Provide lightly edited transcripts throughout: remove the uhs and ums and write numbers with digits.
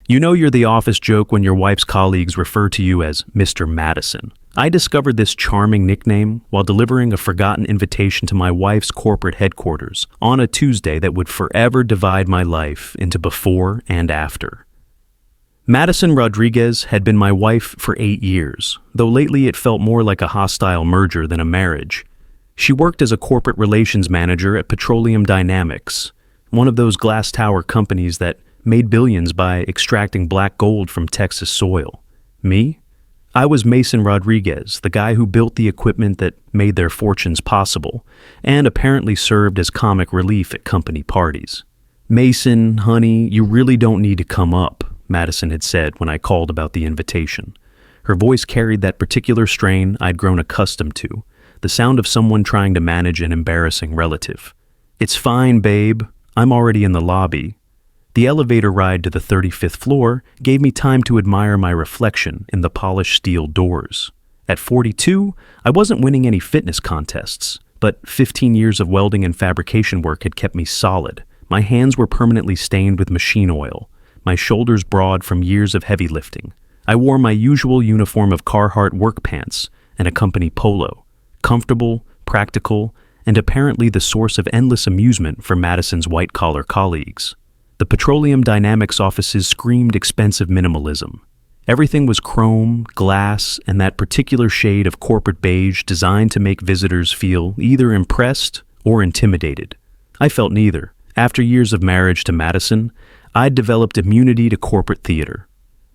You know you're the office joke when your wife's colleagues refer to you as Mr. Madison. I discovered this charming nickname while delivering a forgotten invitation to my wife's corporate headquarters on a Tuesday that would forever divide my life into before and after. Madison Rodriguez had been my wife for 8 years, though lately it felt more like a hostile merger than a marriage. She worked as a corporate relations manager at Petroleum Dynamics, one of those glass tower companies that made billions by extracting black gold from Texas soil. Me? I was Mason Rodriguez, the guy who built the equipment that made their fortunes possible, and apparently served as comic relief at company parties. "Mason, honey, you really don't need to come up," Madison had said when I called about the invitation. Her voice carried that particular strain I'd grown accustomed to, the sound of someone trying to manage an embarrassing relative. "It's fine, babe. I'm already in the lobby." The elevator ride to the 35th floor gave me time to admire my reflection in the polished steel doors. At 42, I wasn't winning any fitness contests, but 15 years of welding and fabrication work had kept me solid. My hands were permanently stained with machine oil, my shoulders broad from years of heavy lifting. I wore my usual uniform of Carhartt work pants and a company polo, comfortable, practical, and apparently the source of endless amusement for Madison's white-collar colleagues. The Petroleum Dynamics offices screamed expensive minimalism. Everything was chrome, glass, and that particular shade of corporate beige designed to make visitors feel either impressed or intimidated. I felt neither. After years of marriage to Madison, I'd developed immunity to corporate theater.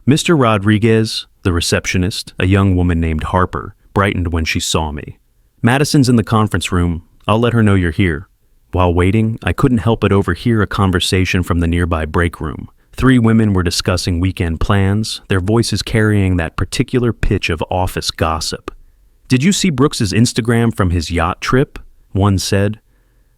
"Mr. Rodriguez," the receptionist, a young woman named Harper, brightened when she saw me. "Madison's in the conference room. I'll let her know you're here." While waiting, I couldn't help but overhear a conversation from the nearby break room. 3 women were discussing weekend plans, their voices carrying that particular pitch of office gossip. "Did you see Brooks's Instagram from his yacht trip?" one said.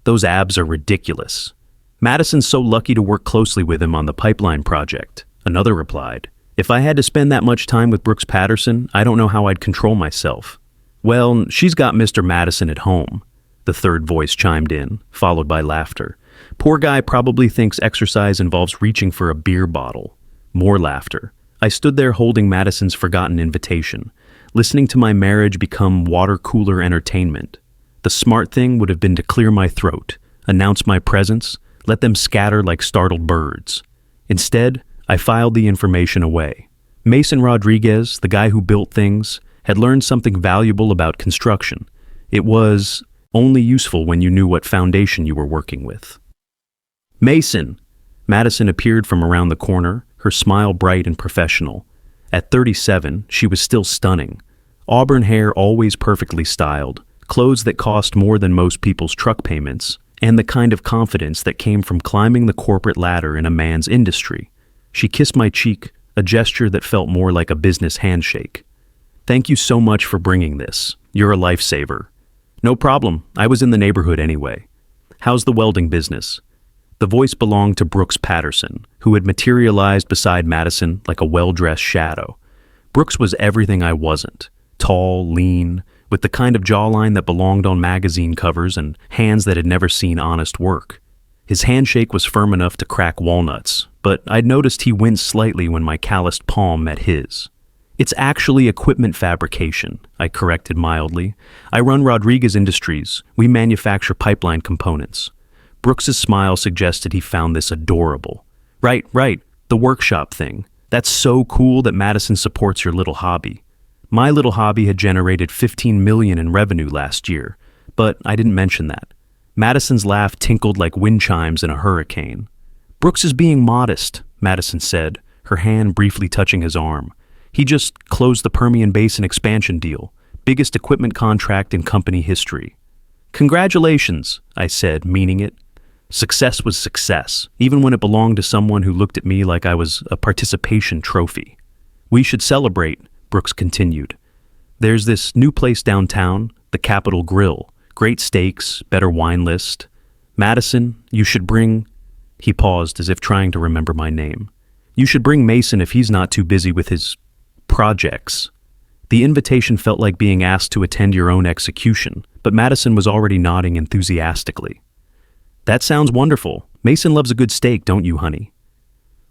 "Those abs are ridiculous." "Madison's so lucky to work closely with him on the pipeline project," another replied. "If I had to spend that much time with Brooks Patterson, I don't know how I'd control myself." "Well, she's got Mr. Madison at home," the third voice chimed in, followed by laughter. "Poor guy probably thinks exercise involves reaching for a beer bottle." More laughter. I stood there holding Madison's forgotten invitation, listening to my marriage become water cooler entertainment. The smart thing would have been to clear my throat, announce my presence, let them scatter like startled birds. Instead, I filed the information away. Mason Rodriguez, the guy who built things, had learned something valuable about construction. It was only useful when you knew what foundation you were working with. "Mason!" Madison appeared from around the corner, her smile bright and professional. At 37, she was still stunning. Auburn hair always perfectly styled, clothes that cost more than most people's truck payments, and the kind of confidence that came from climbing the corporate ladder in a man's industry. She kissed my cheek, a gesture that felt more like a business handshake. "Thank you so much for bringing this. You're a lifesaver." "No problem. I was in the neighborhood anyway." "How's the welding business?" The voice belonged to Brooks Patterson, who had materialized beside Madison like a well-dressed shadow. Brooks was everything I wasn't. Tall, lean, with the kind of jawline that belonged on magazine covers and hands that had never seen honest work. His handshake was firm enough to crack walnuts, but I'd noticed he winced slightly when my calloused palm met his. "It's actually equipment fabrication," I corrected mildly. "I run Rodriguez Industries. We manufacture pipeline components." Brooks's smile suggested he found this adorable. Right, the workshop thing. That's so cool that Madison supports your little hobby." My little hobby had generated $15 million in revenue last year, but I didn't mention that. Madison's laugh tinkled like wind chimes in a hurricane. "Brooks is being modest," Madison said, her hand briefly touching his arm. "He just closed the Permian Basin expansion deal, biggest equipment contract in company history." "Congratulations," I said, meaning it. Success was success, even when it belonged to someone who looked at me like I was a participation trophy. "We should celebrate," Brooks continued. "There's this new place downtown, the Capitol Grill. Great steaks, better wine list. Madison, you should bring—" He paused as if trying to remember my name. "You should bring Mason if he's not too busy with his projects." The invitation felt like being asked to attend your own execution, but Madison was already nodding enthusiastically. "That sounds wonderful. Mason loves a good steak, don't you, honey?"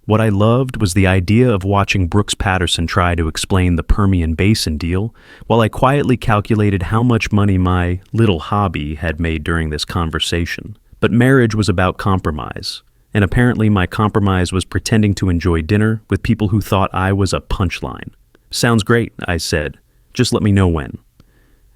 What I loved was the idea of watching Brooks Patterson try to explain the Permian Basin deal, while I quietly calculated how much money my little hobby had made during this conversation. But marriage was about compromise, and apparently my compromise was pretending to enjoy dinner with people who thought I was a punchline. "Sounds great," I said. "Just let me know when."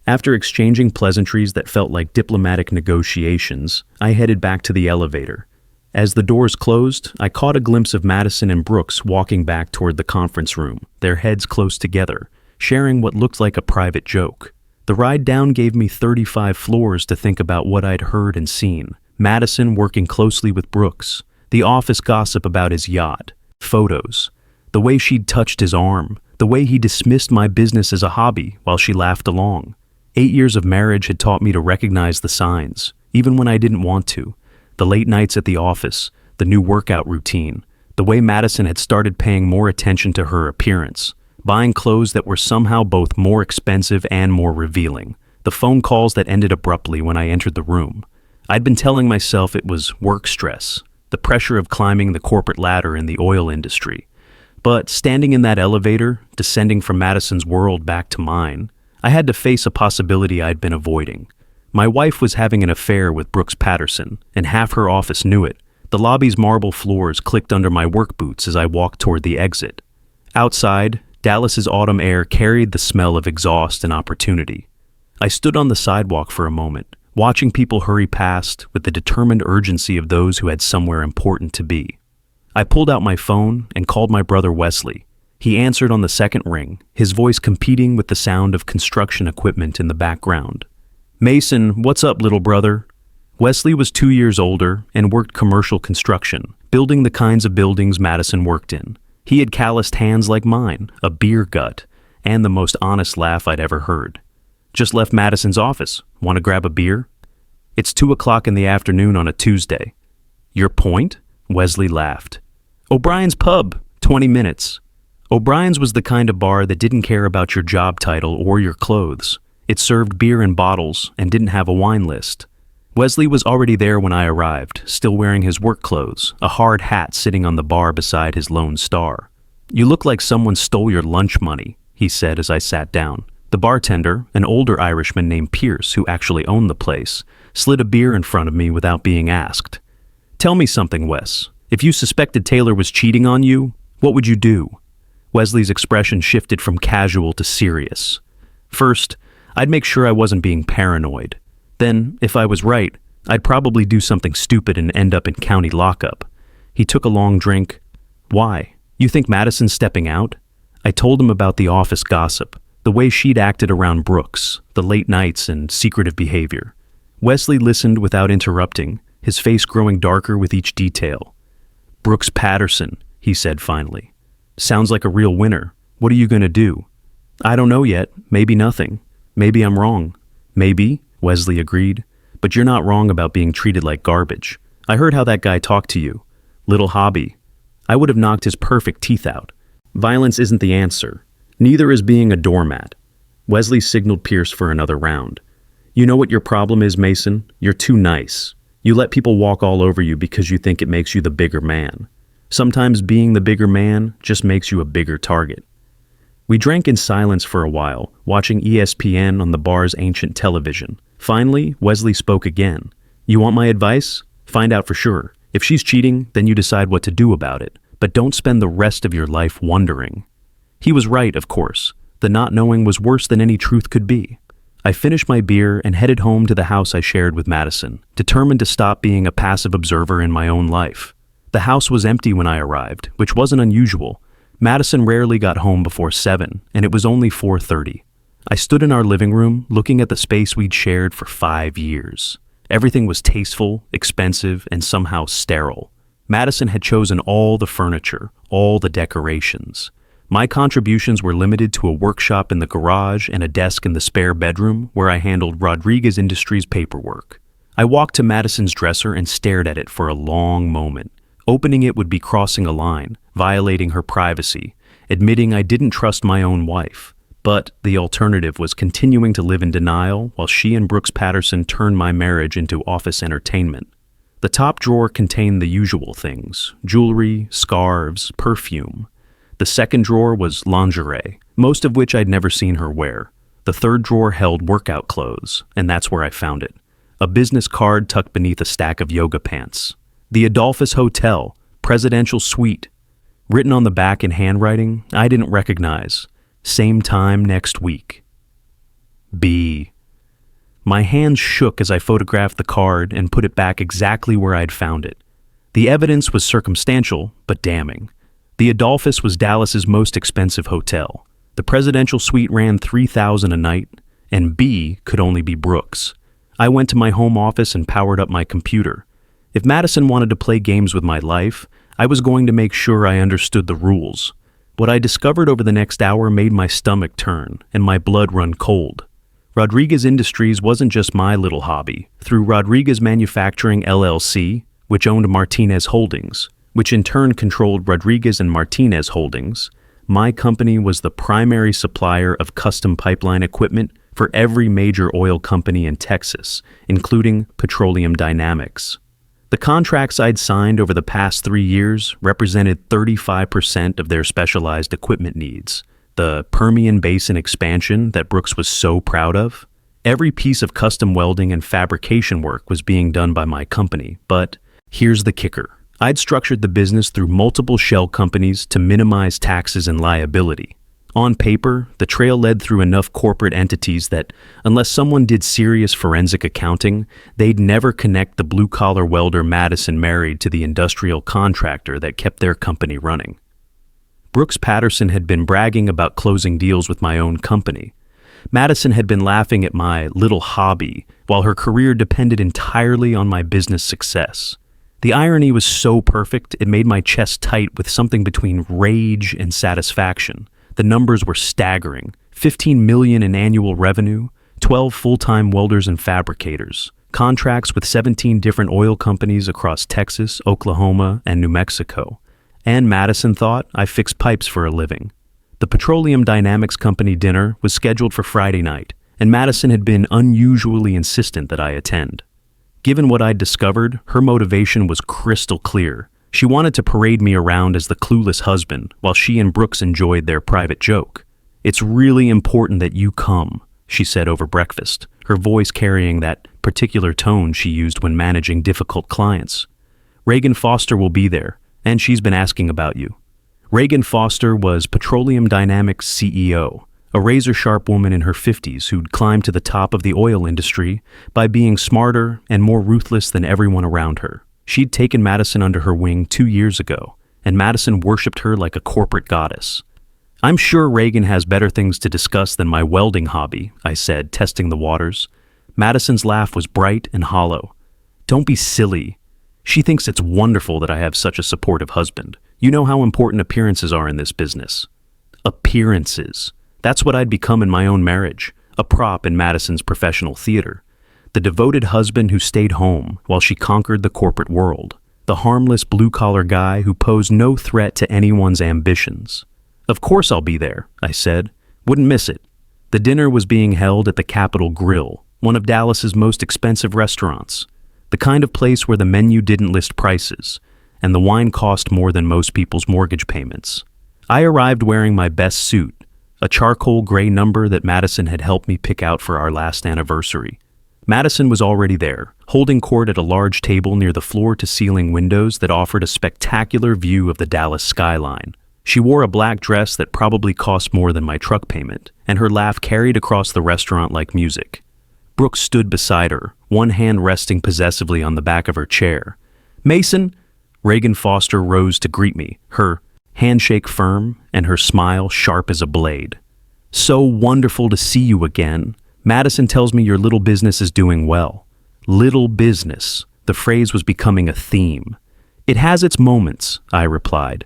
After exchanging pleasantries that felt like diplomatic negotiations, I headed back to the elevator. As the doors closed, I caught a glimpse of Madison and Brooks walking back toward the conference room, their heads close together, sharing what looked like a private joke. The ride down gave me 35 floors to think about what I'd heard and seen. Madison working closely with Brooks, the office gossip about his yacht, photos, the way she'd touched his arm, the way he dismissed my business as a hobby while she laughed along. 8 years of marriage had taught me to recognize the signs, even when I didn't want to. The late nights at the office, the new workout routine, the way Madison had started paying more attention to her appearance, buying clothes that were somehow both more expensive and more revealing, the phone calls that ended abruptly when I entered the room. I'd been telling myself it was work stress, the pressure of climbing the corporate ladder in the oil industry. But standing in that elevator, descending from Madison's world back to mine, I had to face a possibility I'd been avoiding. My wife was having an affair with Brooks Patterson, and half her office knew it. The lobby's marble floors clicked under my work boots as I walked toward the exit. Outside, Dallas's autumn air carried the smell of exhaust and opportunity. I stood on the sidewalk for a moment, watching people hurry past with the determined urgency of those who had somewhere important to be. I pulled out my phone and called my brother Wesley. He answered on the second ring, his voice competing with the sound of construction equipment in the background. "Mason, what's up, little brother?" Wesley was 2 years older and worked commercial construction, building the kinds of buildings Madison worked in. He had calloused hands like mine, a beer gut, and the most honest laugh I'd ever heard. "Just left Madison's office. Want to grab a beer?" "It's 2 o'clock in the afternoon on a Tuesday." "Your point?" Wesley laughed. "O'Brien's Pub, 20 minutes. O'Brien's was the kind of bar that didn't care about your job title or your clothes. It served beer in bottles and didn't have a wine list. Wesley was already there when I arrived, still wearing his work clothes, a hard hat sitting on the bar beside his Lone Star. "You look like someone stole your lunch money," he said as I sat down. The bartender, an older Irishman named Pierce, who actually owned the place, slid a beer in front of me without being asked. "Tell me something, Wes. If you suspected Taylor was cheating on you, what would you do?" Wesley's expression shifted from casual to serious. "First, I'd make sure I wasn't being paranoid. Then, if I was right, I'd probably do something stupid and end up in county lockup." He took a long drink. "Why? You think Madison's stepping out?" I told him about the office gossip, the way she'd acted around Brooks, the late nights and secretive behavior. Wesley listened without interrupting, his face growing darker with each detail. "Brooks Patterson," he said finally. "Sounds like a real winner. What are you going to do?" "I don't know yet. Maybe nothing. Maybe I'm wrong." "Maybe," Wesley agreed, "but you're not wrong about being treated like garbage. I heard how that guy talked to you. Little hobby. I would have knocked his perfect teeth out. Violence isn't the answer. Neither is being a doormat." Wesley signaled Pierce for another round. "You know what your problem is, Mason? You're too nice. You let people walk all over you because you think it makes you the bigger man. Sometimes being the bigger man just makes you a bigger target." We drank in silence for a while, watching ESPN on the bar's ancient television. Finally, Wesley spoke again. "You want my advice? Find out for sure. If she's cheating, then you decide what to do about it. But don't spend the rest of your life wondering." He was right, of course. The not knowing was worse than any truth could be. I finished my beer and headed home to the house I shared with Madison, determined to stop being a passive observer in my own life. The house was empty when I arrived, which wasn't unusual. Madison rarely got home before 7, and it was only 4:30. I stood in our living room, looking at the space we'd shared for 5 years. Everything was tasteful, expensive, and somehow sterile. Madison had chosen all the furniture, all the decorations. My contributions were limited to a workshop in the garage and a desk in the spare bedroom where I handled Rodriguez Industries paperwork. I walked to Madison's dresser and stared at it for a long moment. Opening it would be crossing a line, violating her privacy, admitting I didn't trust my own wife. But the alternative was continuing to live in denial while she and Brooks Patterson turned my marriage into office entertainment. The top drawer contained the usual things: jewelry, scarves, perfume. The second drawer was lingerie, most of which I'd never seen her wear. The third drawer held workout clothes, and that's where I found it. A business card tucked beneath a stack of yoga pants. The Adolphus Hotel, Presidential Suite. Written on the back in handwriting I didn't recognize. Same time next week. B. My hands shook as I photographed the card and put it back exactly where I'd found it. The evidence was circumstantial, but damning. The Adolphus was Dallas's most expensive hotel. The Presidential Suite ran $3,000 a night, and B could only be Brooks. I went to my home office and powered up my computer. If Madison wanted to play games with my life, I was going to make sure I understood the rules. What I discovered over the next hour made my stomach turn and my blood run cold. Rodriguez Industries wasn't just my little hobby. Through Rodriguez Manufacturing LLC, which owned Martinez Holdings, which in turn controlled Rodriguez and Martinez Holdings, my company was the primary supplier of custom pipeline equipment for every major oil company in Texas, including Petroleum Dynamics. The contracts I'd signed over the past 3 years represented 35% of their specialized equipment needs. The Permian Basin expansion that Brooks was so proud of. Every piece of custom welding and fabrication work was being done by my company, but here's the kicker. I'd structured the business through multiple shell companies to minimize taxes and liability. On paper, the trail led through enough corporate entities that, unless someone did serious forensic accounting, they'd never connect the blue-collar welder Madison married to the industrial contractor that kept their company running. Brooks Patterson had been bragging about closing deals with my own company. Madison had been laughing at my little hobby, while her career depended entirely on my business success. The irony was so perfect, it made my chest tight with something between rage and satisfaction. The numbers were staggering. $15 million in annual revenue, 12 full-time welders and fabricators, contracts with 17 different oil companies across Texas, Oklahoma, and New Mexico. And Madison thought I fixed pipes for a living. The Petroleum Dynamics Company dinner was scheduled for Friday night, and Madison had been unusually insistent that I attend. Given what I'd discovered, her motivation was crystal clear. She wanted to parade me around as the clueless husband, while she and Brooks enjoyed their private joke. "It's really important that you come," she said over breakfast, her voice carrying that particular tone she used when managing difficult clients. "Reagan Foster will be there, and she's been asking about you." Reagan Foster was Petroleum Dynamics CEO, a razor-sharp woman in her 50s who'd climbed to the top of the oil industry by being smarter and more ruthless than everyone around her. She'd taken Madison under her wing 2 years ago, and Madison worshipped her like a corporate goddess. "I'm sure Reagan has better things to discuss than my welding hobby," I said, testing the waters. Madison's laugh was bright and hollow. "Don't be silly. She thinks it's wonderful that I have such a supportive husband. You know how important appearances are in this business." Appearances. That's what I'd become in my own marriage, a prop in Madison's professional theater. The devoted husband who stayed home while she conquered the corporate world. The harmless blue-collar guy who posed no threat to anyone's ambitions. "Of course I'll be there," I said. "Wouldn't miss it." The dinner was being held at the Capitol Grill, one of Dallas's most expensive restaurants. The kind of place where the menu didn't list prices, and the wine cost more than most people's mortgage payments. I arrived wearing my best suit, a charcoal gray number that Madison had helped me pick out for our last anniversary. Madison was already there, holding court at a large table near the floor-to-ceiling windows that offered a spectacular view of the Dallas skyline. She wore a black dress that probably cost more than my truck payment, and her laugh carried across the restaurant like music. Brooks stood beside her, one hand resting possessively on the back of her chair. "Mason!" Reagan Foster rose to greet me, her handshake firm and her smile sharp as a blade. "So wonderful to see you again. Madison tells me your little business is doing well." Little business. The phrase was becoming a theme. "It has its moments," I replied.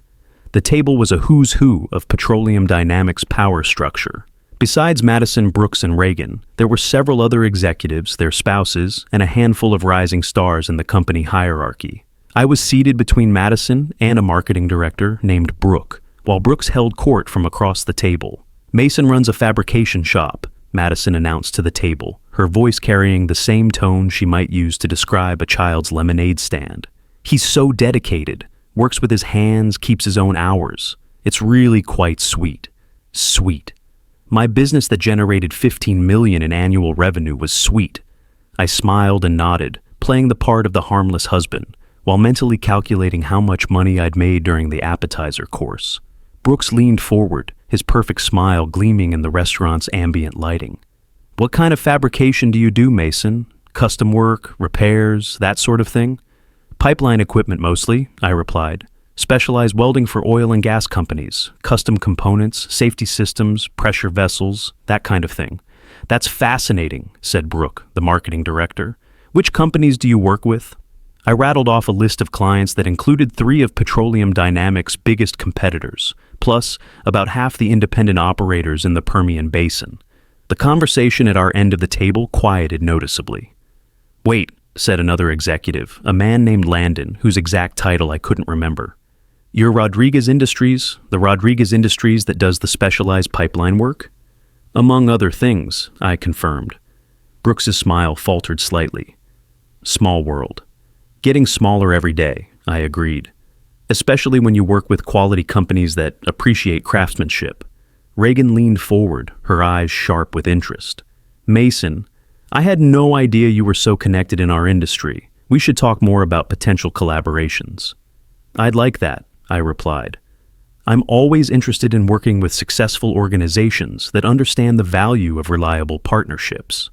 The table was a who's who of Petroleum Dynamics power structure. Besides Madison, Brooks, and Reagan, there were several other executives, their spouses, and a handful of rising stars in the company hierarchy. I was seated between Madison and a marketing director named Brooke, while Brooks held court from across the table. "Mason runs a fabrication shop. Madison announced to the table, her voice carrying the same tone she might use to describe a child's lemonade stand. "He's so dedicated, works with his hands, keeps his own hours. It's really quite sweet." Sweet. My business that generated $15 million in annual revenue was sweet. I smiled and nodded, playing the part of the harmless husband, while mentally calculating how much money I'd made during the appetizer course. Brooks leaned forward, his perfect smile gleaming in the restaurant's ambient lighting. "What kind of fabrication do you do, Mason? Custom work, repairs, that sort of thing?" "Pipeline equipment mostly," I replied. "Specialized welding for oil and gas companies, custom components, safety systems, pressure vessels, that kind of thing." "That's fascinating," said Brooke, the marketing director. "Which companies do you work with?" I rattled off a list of clients that included 3 of Petroleum Dynamics' biggest competitors, plus about half the independent operators in the Permian Basin. The conversation at our end of the table quieted noticeably. "Wait," said another executive, a man named Landon, whose exact title I couldn't remember. "You're Rodriguez Industries, the Rodriguez Industries that does the specialized pipeline work?" "Among other things," I confirmed. Brooks's smile faltered slightly. "Small world. Getting smaller every day," I agreed. "Especially when you work with quality companies that appreciate craftsmanship." Reagan leaned forward, her eyes sharp with interest. "Mason, I had no idea you were so connected in our industry. We should talk more about potential collaborations." "I'd like that," I replied. "I'm always interested in working with successful organizations that understand the value of reliable partnerships."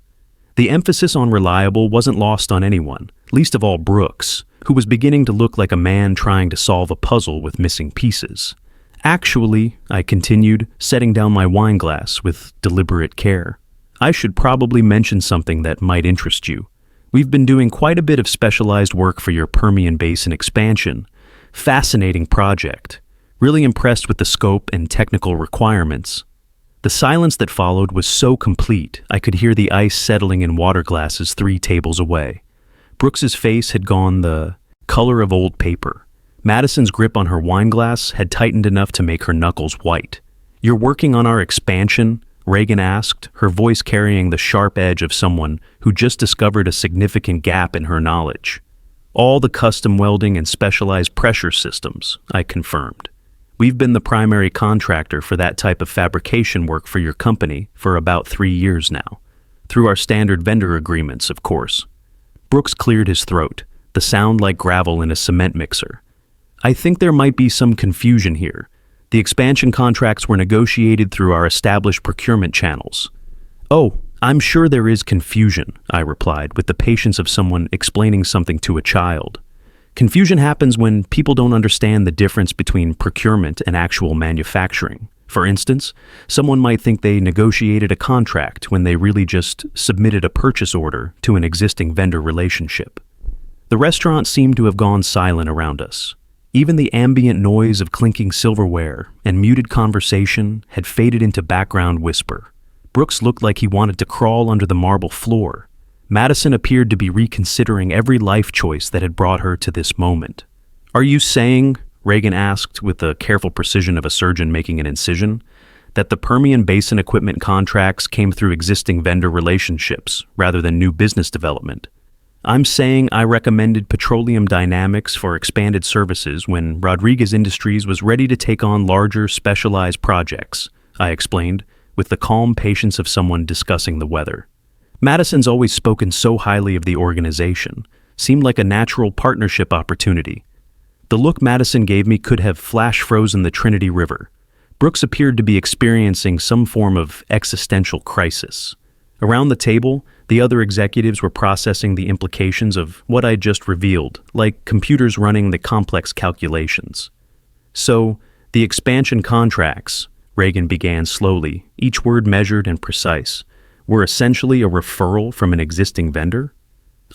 The emphasis on reliable wasn't lost on anyone, least of all Brooks, who was beginning to look like a man trying to solve a puzzle with missing pieces. "Actually," I continued, setting down my wine glass with deliberate care, "I should probably mention something that might interest you. We've been doing quite a bit of specialized work for your Permian Basin expansion. Fascinating project. Really impressed with the scope and technical requirements." The silence that followed was so complete, I could hear the ice settling in water glasses 3 tables away. Brooks's face had gone the color of old paper. Madison's grip on her wine glass had tightened enough to make her knuckles white. "You're working on our expansion?" Reagan asked, her voice carrying the sharp edge of someone who just discovered a significant gap in her knowledge. "All the custom welding and specialized pressure systems," I confirmed. "We've been the primary contractor for that type of fabrication work for your company for about 3 years now. Through our standard vendor agreements, of course." Brooks cleared his throat, the sound like gravel in a cement mixer. "I think there might be some confusion here. The expansion contracts were negotiated through our established procurement channels." "Oh, I'm sure there is confusion," I replied, with the patience of someone explaining something to a child. "Confusion happens when people don't understand the difference between procurement and actual manufacturing. For instance, someone might think they negotiated a contract when they really just submitted a purchase order to an existing vendor relationship." The restaurant seemed to have gone silent around us. Even the ambient noise of clinking silverware and muted conversation had faded into background whisper. Brooks looked like he wanted to crawl under the marble floor. Madison appeared to be reconsidering every life choice that had brought her to this moment. "Are you saying," Reagan asked with the careful precision of a surgeon making an incision, "that the Permian Basin equipment contracts came through existing vendor relationships rather than new business development?" "I'm saying I recommended Petroleum Dynamics for expanded services when Rodriguez Industries was ready to take on larger, specialized projects," I explained, with the calm patience of someone discussing the weather. Madison's always spoken so highly of the organization, seemed like a natural partnership opportunity. The look Madison gave me could have flash-frozen the Trinity River. Brooks appeared to be experiencing some form of existential crisis. Around the table, the other executives were processing the implications of what I'd just revealed, like computers running the complex calculations. "So, the expansion contracts," Reagan began slowly, each word measured and precise, "were essentially a referral from an existing vendor?"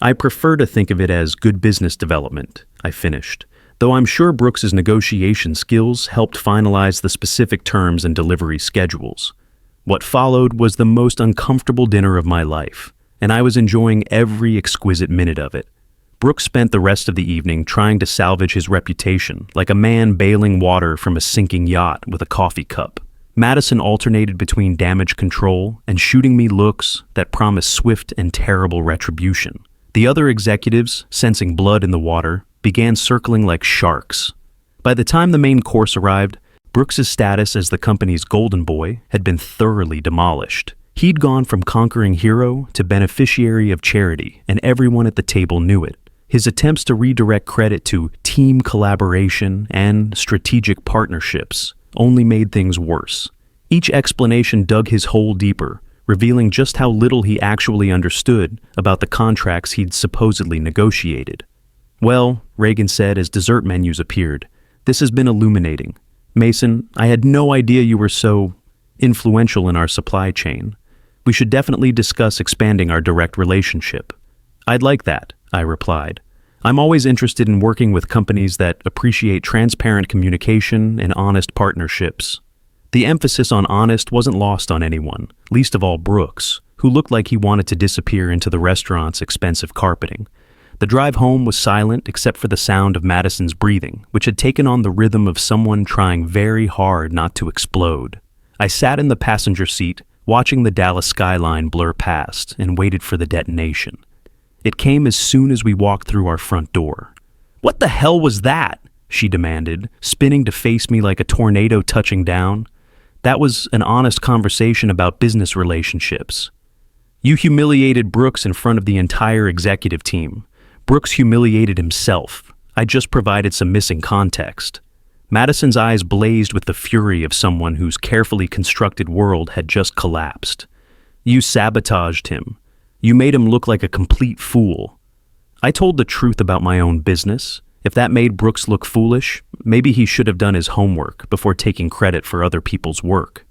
"I prefer to think of it as good business development," I finished, though I'm sure Brooks's negotiation skills helped finalize the specific terms and delivery schedules. What followed was the most uncomfortable dinner of my life, and I was enjoying every exquisite minute of it. Brooks spent the rest of the evening trying to salvage his reputation, like a man bailing water from a sinking yacht with a coffee cup. Madison alternated between damage control and shooting me looks that promised swift and terrible retribution. The other executives, sensing blood in the water, began circling like sharks. By the time the main course arrived, Brooks's status as the company's golden boy had been thoroughly demolished. He'd gone from conquering hero to beneficiary of charity, and everyone at the table knew it. His attempts to redirect credit to team collaboration and strategic partnerships only made things worse. Each explanation dug his hole deeper, revealing just how little he actually understood about the contracts he'd supposedly negotiated. "Well," Reagan said as dessert menus appeared, "this has been illuminating. Mason, I had no idea you were so influential in our supply chain. We should definitely discuss expanding our direct relationship." "I'd like that," I replied. "I'm always interested in working with companies that appreciate transparent communication and honest partnerships." The emphasis on honest wasn't lost on anyone, least of all Brooks, who looked like he wanted to disappear into the restaurant's expensive carpeting. The drive home was silent except for the sound of Madison's breathing, which had taken on the rhythm of someone trying very hard not to explode. I sat in the passenger seat, watching the Dallas skyline blur past, and waited for the detonation. It came as soon as we walked through our front door. "What the hell was that?" she demanded, spinning to face me like a tornado touching down. "That was an honest conversation about business relationships." "You humiliated Brooks in front of the entire executive team. Brooks humiliated himself. I just provided some missing context." Madison's eyes blazed with the fury of someone whose carefully constructed world had just collapsed. "You sabotaged him. You made him look like a complete fool." I told the truth about my own business. If that made Brooks look foolish, maybe he should have done his homework before taking credit for other people's work.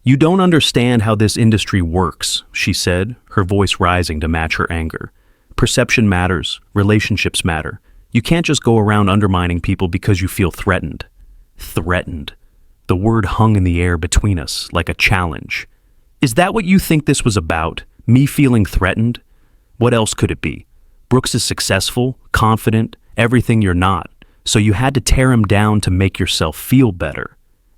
"You don't understand how this industry works," she said, her voice rising to match her anger. "Perception matters. Relationships matter. You can't just go around undermining people because you feel threatened." Threatened. The word hung in the air between us like a challenge. "Is that what you think this was about? Me feeling threatened? What else could it be? Brooks is successful, confident, everything you're not, so you had to tear him down to make yourself feel better."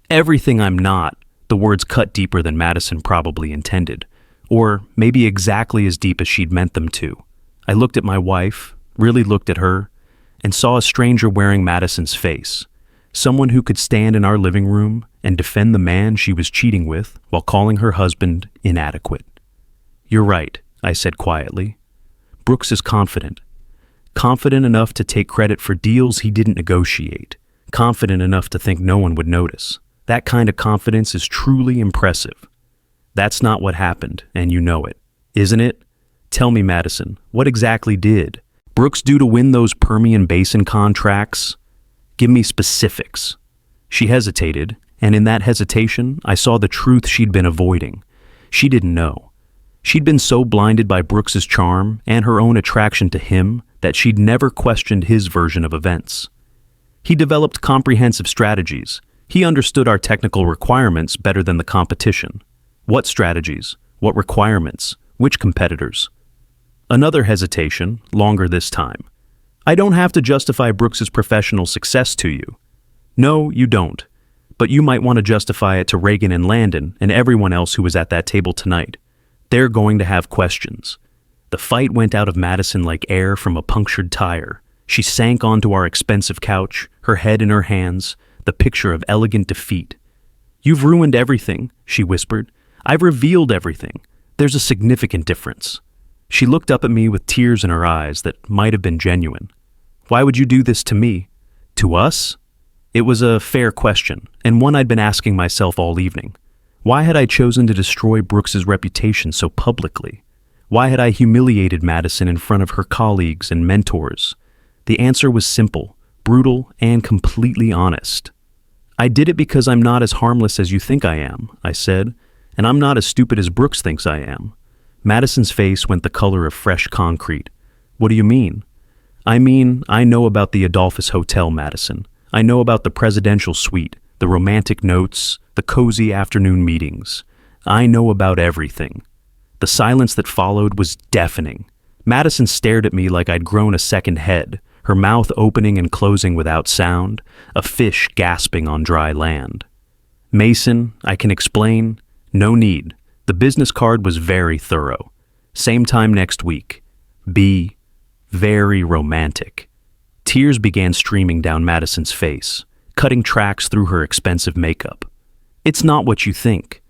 "Everything I'm not." The words cut deeper than Madison probably intended, or maybe exactly as deep as she'd meant them to. I looked at my wife, really looked at her, and saw a stranger wearing Madison's face. Someone who could stand in our living room and defend the man she was cheating with while calling her husband inadequate. "You're right," I said quietly. "Brooks is confident. Confident enough to take credit for deals he didn't negotiate. Confident enough to think no one would notice. That kind of confidence is truly impressive. That's not what happened, and you know it, isn't it? Tell me, Madison, what exactly did Brooks do to win those Permian Basin contracts? Give me specifics." She hesitated, and in that hesitation, I saw the truth she'd been avoiding. She didn't know. She'd been so blinded by Brooks's charm and her own attraction to him that she'd never questioned his version of events. He developed comprehensive strategies. He understood our technical requirements better than the competition. What strategies? What requirements? Which competitors? Another hesitation, longer this time. "I don't have to justify Brooks's professional success to you." "No, you don't. But you might want to justify it to Reagan and Landon and everyone else who was at that table tonight. They're going to have questions." The fight went out of Madison like air from a punctured tire. She sank onto our expensive couch, her head in her hands, the picture of elegant defeat. "You've ruined everything," she whispered. "I've revealed everything. There's a significant difference." She looked up at me with tears in her eyes that might have been genuine. "Why would you do this to me? To us?" It was a fair question, and one I'd been asking myself all evening. Why had I chosen to destroy Brooks's reputation so publicly? Why had I humiliated Madison in front of her colleagues and mentors? The answer was simple, brutal, and completely honest. "I did it because I'm not as harmless as you think I am," I said, "and I'm not as stupid as Brooks thinks I am." Madison's face went the color of fresh concrete. "What do you mean?" "I mean, I know about the Adolphus Hotel, Madison. I know about the presidential suite, the romantic notes, the cozy afternoon meetings. I know about everything." The silence that followed was deafening. Madison stared at me like I'd grown a second head, her mouth opening and closing without sound, a fish gasping on dry land. Mason, I can explain. No need. The business card was very thorough. Same time next week. B. Very romantic. Tears began streaming down Madison's face, cutting tracks through her expensive makeup. It's not what you think.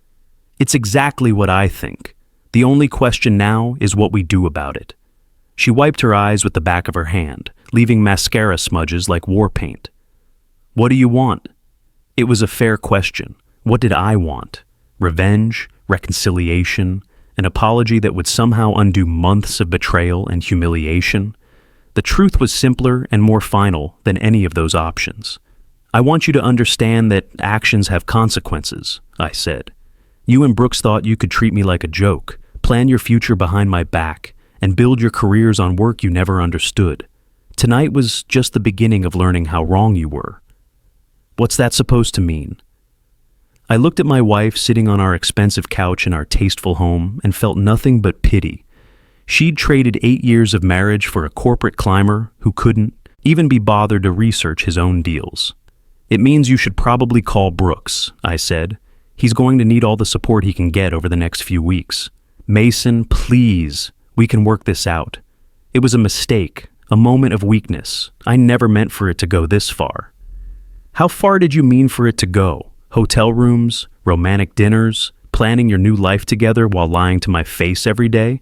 It's exactly what I think. The only question now is what we do about it. She wiped her eyes with the back of her hand, leaving mascara smudges like war paint. What do you want? It was a fair question. What did I want? Revenge? Reconciliation? An apology that would somehow undo months of betrayal and humiliation? The truth was simpler and more final than any of those options. I want you to understand that actions have consequences, I said. You and Brooks thought you could treat me like a joke, plan your future behind my back, and build your careers on work you never understood. Tonight was just the beginning of learning how wrong you were. What's that supposed to mean? I looked at my wife sitting on our expensive couch in our tasteful home and felt nothing but pity. She'd traded 8 years of marriage for a corporate climber who couldn't even be bothered to research his own deals. It means you should probably call Brooks, I said. He's going to need all the support he can get over the next few weeks. Mason, please, we can work this out. It was a mistake, a moment of weakness. I never meant for it to go this far. How far did you mean for it to go? Hotel rooms, romantic dinners, planning your new life together while lying to my face every day?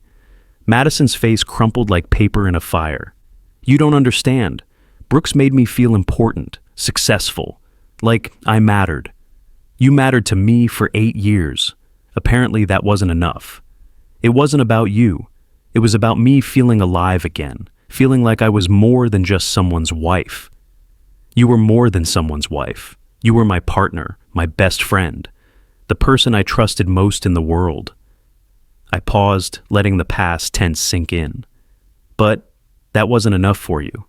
Madison's face crumpled like paper in a fire. You don't understand. Brooks made me feel important, successful, like I mattered. You mattered to me for 8 years. Apparently that wasn't enough. It wasn't about you. It was about me feeling alive again, feeling like I was more than just someone's wife. You were more than someone's wife. You were my partner, my best friend, the person I trusted most in the world. I paused, letting the past tense sink in. But that wasn't enough for you.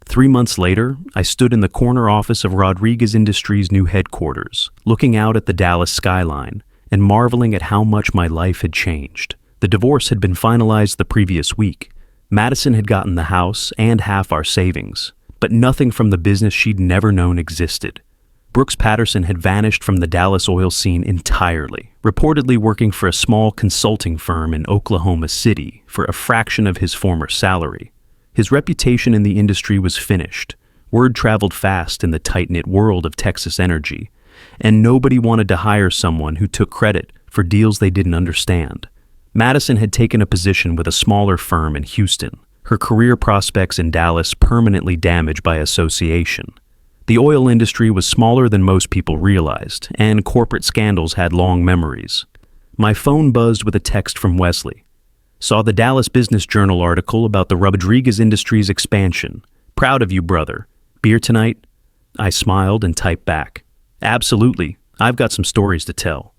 3 months later, I stood in the corner office of Rodriguez Industries' new headquarters, looking out at the Dallas skyline and marveling at how much my life had changed. The divorce had been finalized the previous week. Madison had gotten the house and half our savings, but nothing from the business she'd never known existed. Brooks Patterson had vanished from the Dallas oil scene entirely, reportedly working for a small consulting firm in Oklahoma City for a fraction of his former salary. His reputation in the industry was finished. Word traveled fast in the tight-knit world of Texas energy, and nobody wanted to hire someone who took credit for deals they didn't understand. Madison had taken a position with a smaller firm in Houston, her career prospects in Dallas permanently damaged by association. The oil industry was smaller than most people realized, and corporate scandals had long memories. My phone buzzed with a text from Wesley. Saw the Dallas Business Journal article about the Rodriguez Industries expansion. Proud of you, brother. Beer tonight? I smiled and typed back. Absolutely. I've got some stories to tell.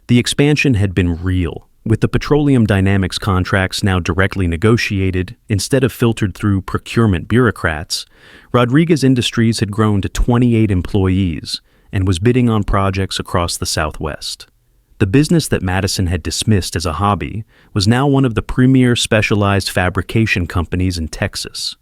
The expansion had been real, with the petroleum dynamics contracts now directly negotiated instead of filtered through procurement bureaucrats. Rodriguez Industries had grown to 28 employees and was bidding on projects across the Southwest. The business that Madison had dismissed as a hobby was now one of the premier specialized fabrication companies in Texas.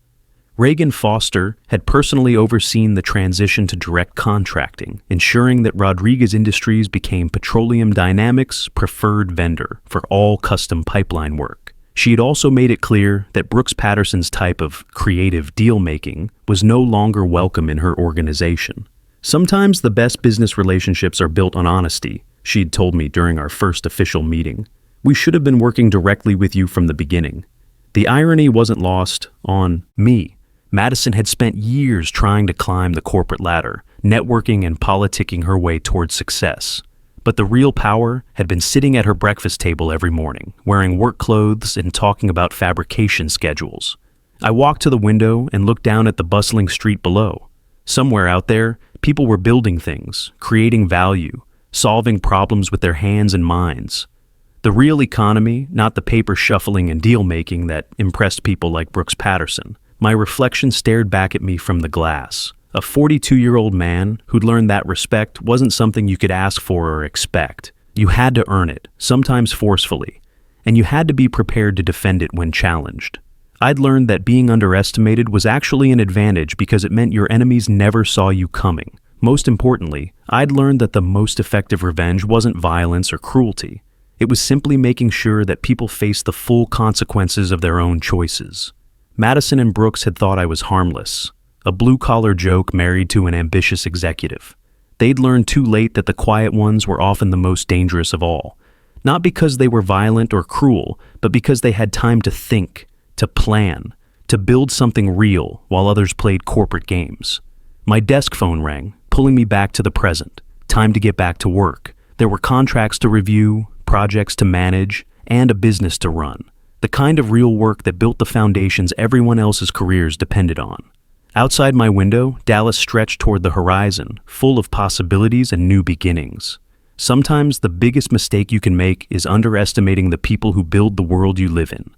Reagan Foster had personally overseen the transition to direct contracting, ensuring that Rodriguez Industries became Petroleum Dynamics' preferred vendor for all custom pipeline work. She had also made it clear that Brooks Patterson's type of creative deal-making was no longer welcome in her organization. Sometimes the best business relationships are built on honesty, she'd told me during our first official meeting. We should have been working directly with you from the beginning. The irony wasn't lost on me. Madison had spent years trying to climb the corporate ladder, networking and politicking her way towards success. But the real power had been sitting at her breakfast table every morning, wearing work clothes and talking about fabrication schedules. I walked to the window and looked down at the bustling street below. Somewhere out there, people were building things, creating value, solving problems with their hands and minds. The real economy, not the paper shuffling and deal-making that impressed people like Brooks Patterson. My reflection stared back at me from the glass. A 42-year-old man who'd learned that respect wasn't something you could ask for or expect. You had to earn it, sometimes forcefully, and you had to be prepared to defend it when challenged. I'd learned that being underestimated was actually an advantage because it meant your enemies never saw you coming. Most importantly, I'd learned that the most effective revenge wasn't violence or cruelty. It was simply making sure that people faced the full consequences of their own choices. Madison and Brooks had thought I was harmless, a blue-collar joke married to an ambitious executive. They'd learned too late that the quiet ones were often the most dangerous of all, not because they were violent or cruel, but because they had time to think, to plan, to build something real while others played corporate games. My desk phone rang, pulling me back to the present. Time to get back to work. There were contracts to review, projects to manage, and a business to run. The kind of real work that built the foundations everyone else's careers depended on. Outside my window, Dallas stretched toward the horizon, full of possibilities and new beginnings. Sometimes the biggest mistake you can make is underestimating the people who build the world you live in.